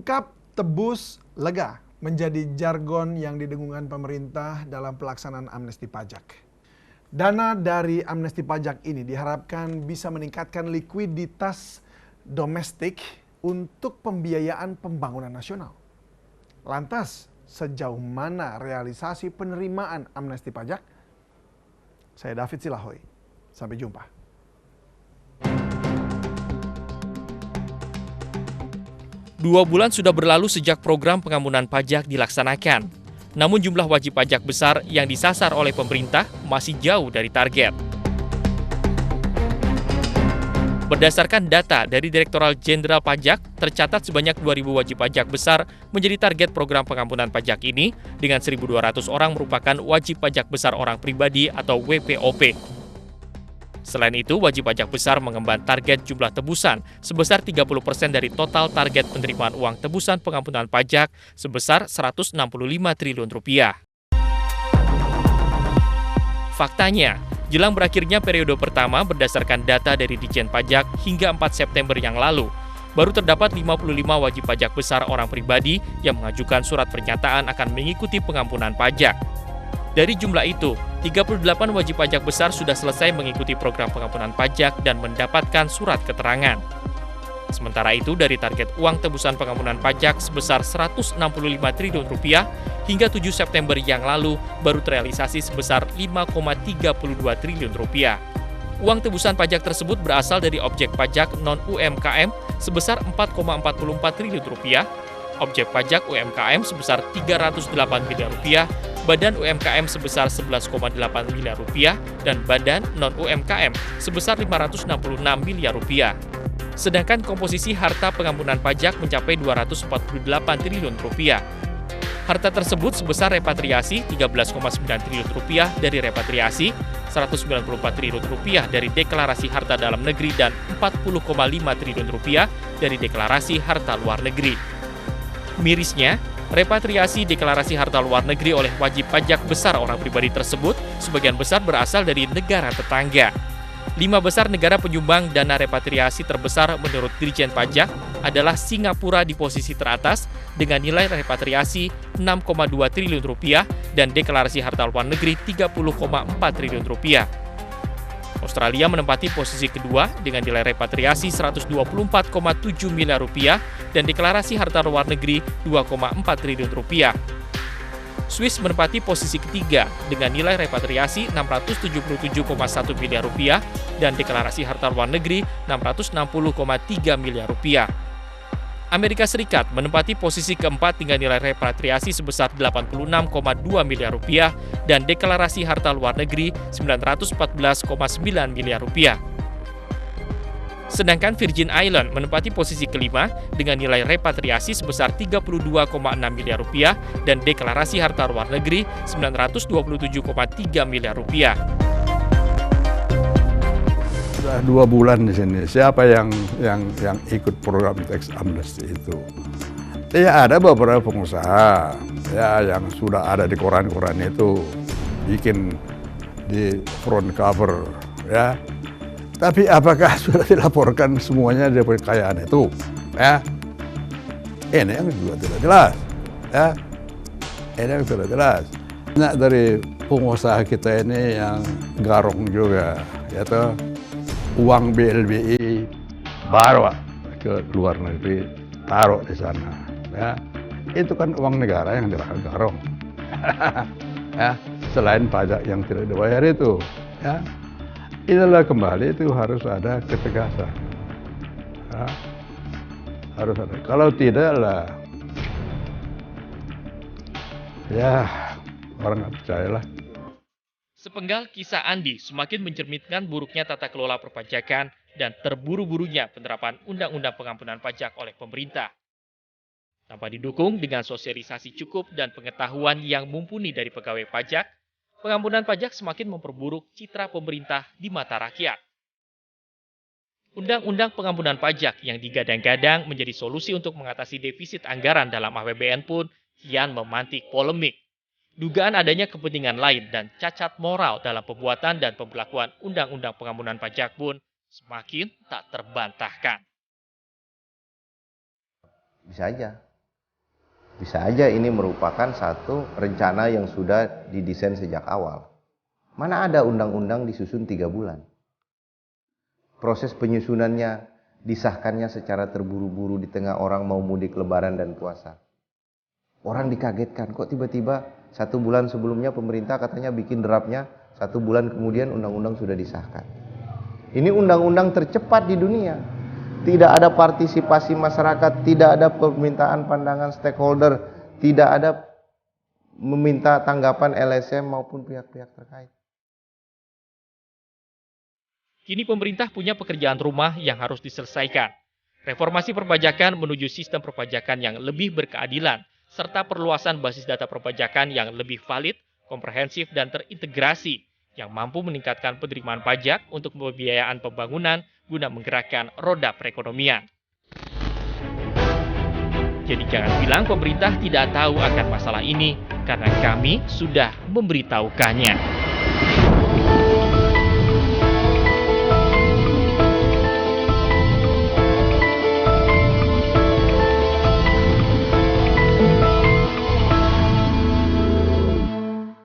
Ungkap, tebus, lega menjadi jargon yang didengungkan pemerintah dalam pelaksanaan amnesti pajak. Dana dari amnesti pajak ini diharapkan bisa meningkatkan likuiditas domestik untuk pembiayaan pembangunan nasional. Lantas, sejauh mana realisasi penerimaan amnesti pajak? Saya David Silahoy. Sampai jumpa. Dua bulan sudah berlalu sejak program pengampunan pajak dilaksanakan. Namun jumlah wajib pajak besar yang disasar oleh pemerintah masih jauh dari target. Berdasarkan data dari Direktorat Jenderal Pajak, tercatat sebanyak 2.000 wajib pajak besar menjadi target program pengampunan pajak ini, dengan 1.200 orang merupakan wajib pajak besar orang pribadi atau WPOP. Selain itu, wajib pajak besar mengemban target jumlah tebusan sebesar 30% dari total target penerimaan uang tebusan pengampunan pajak sebesar Rp165 triliun. Faktanya, jelang berakhirnya periode pertama berdasarkan data dari Ditjen Pajak hingga 4 September yang lalu, baru terdapat 55 wajib pajak besar orang pribadi yang mengajukan surat pernyataan akan mengikuti pengampunan pajak. Dari jumlah itu, 38 wajib pajak besar sudah selesai mengikuti program pengampunan pajak dan mendapatkan surat keterangan. Sementara itu, dari target uang tebusan pengampunan pajak sebesar Rp165 triliun hingga 7 September yang lalu baru terrealisasi sebesar Rp5,32 triliun. Uang tebusan pajak tersebut berasal dari objek pajak non-UMKM sebesar Rp4,44 triliun, objek pajak UMKM sebesar Rp308 miliar, badan UMKM sebesar Rp11,8 miliar, dan badan non-UMKM sebesar Rp566 miliar. Sedangkan komposisi harta pengampunan pajak mencapai Rp248 triliun. Harta tersebut sebesar repatriasi Rp13,9 triliun dari repatriasi, Rp194 triliun dari deklarasi harta dalam negeri, dan Rp40,5 triliun dari deklarasi harta luar negeri. Mirisnya, repatriasi deklarasi harta luar negeri oleh wajib pajak besar orang pribadi tersebut sebagian besar berasal dari negara tetangga. 5 besar negara penyumbang dana repatriasi terbesar menurut Dirjen Pajak adalah Singapura di posisi teratas dengan nilai repatriasi Rp6,2 triliun dan deklarasi harta luar negeri Rp30,4 triliun. Australia menempati posisi kedua dengan nilai repatriasi Rp124,7 miliar dan deklarasi harta luar negeri Rp2,4 triliun. Swiss menempati posisi ketiga dengan nilai repatriasi Rp677,1 miliar dan deklarasi harta luar negeri Rp660,3 miliar. Amerika Serikat menempati posisi keempat dengan nilai repatriasi sebesar Rp86,2 miliar dan deklarasi harta luar negeri Rp914,9 miliar. Sedangkan Virgin Island menempati posisi kelima dengan nilai repatriasi sebesar Rp32,6 miliar dan deklarasi harta luar negeri Rp927,3 miliar. Sudah 2 bulan di sini. Siapa yang ikut program tax amnesty itu? Ya ada beberapa pengusaha ya yang sudah ada di koran-koran itu bikin di front cover ya. Tapi apakah sudah dilaporkan semuanya dari kekayaan itu? Ya, ini yang juga tidak jelas. Ya, ini yang tidak jelas. Banyak dari pengusaha kita ini yang garong juga, yaitu uang BLBI bawa ke luar negeri, taruh di sana. Ya, itu kan uang negara yang garong. Ya, selain pajak yang tidak dibayar itu. Ya. Inilah kembali itu harus ada ketegasan. Ya, harus ada. Kalau tidak lah, ya orang nggak percayalah. Sepenggal kisah Andi semakin mencerminkan buruknya tata kelola perpajakan dan terburu-burunya penerapan Undang-Undang Pengampunan Pajak oleh pemerintah. Tanpa didukung dengan sosialisasi cukup dan pengetahuan yang mumpuni dari pegawai pajak, pengampunan pajak semakin memperburuk citra pemerintah di mata rakyat. Undang-Undang Pengampunan Pajak yang digadang-gadang menjadi solusi untuk mengatasi defisit anggaran dalam APBN pun kian memantik polemik. Dugaan adanya kepentingan lain dan cacat moral dalam pembuatan dan pemberlakuan Undang-Undang Pengampunan Pajak pun semakin tak terbantahkan. Bisa aja Bisa aja ini merupakan satu rencana yang sudah didesain sejak awal. Mana ada undang-undang disusun 3 bulan. Proses penyusunannya, disahkannya secara terburu-buru di tengah orang mau mudik lebaran dan puasa. Orang dikagetkan, kok tiba-tiba 1 bulan sebelumnya pemerintah katanya bikin draftnya, 1 bulan kemudian undang-undang sudah disahkan. Ini undang-undang tercepat di dunia. Tidak ada partisipasi masyarakat, tidak ada permintaan pandangan stakeholder, tidak ada meminta tanggapan LSM maupun pihak-pihak terkait. Kini pemerintah punya pekerjaan rumah yang harus diselesaikan. Reformasi perpajakan menuju sistem perpajakan yang lebih berkeadilan, serta perluasan basis data perpajakan yang lebih valid, komprehensif, dan terintegrasi, yang mampu meningkatkan penerimaan pajak untuk pembiayaan pembangunan guna menggerakkan roda perekonomian. Jadi jangan bilang pemerintah tidak tahu akan masalah ini, karena kami sudah memberitahukannya.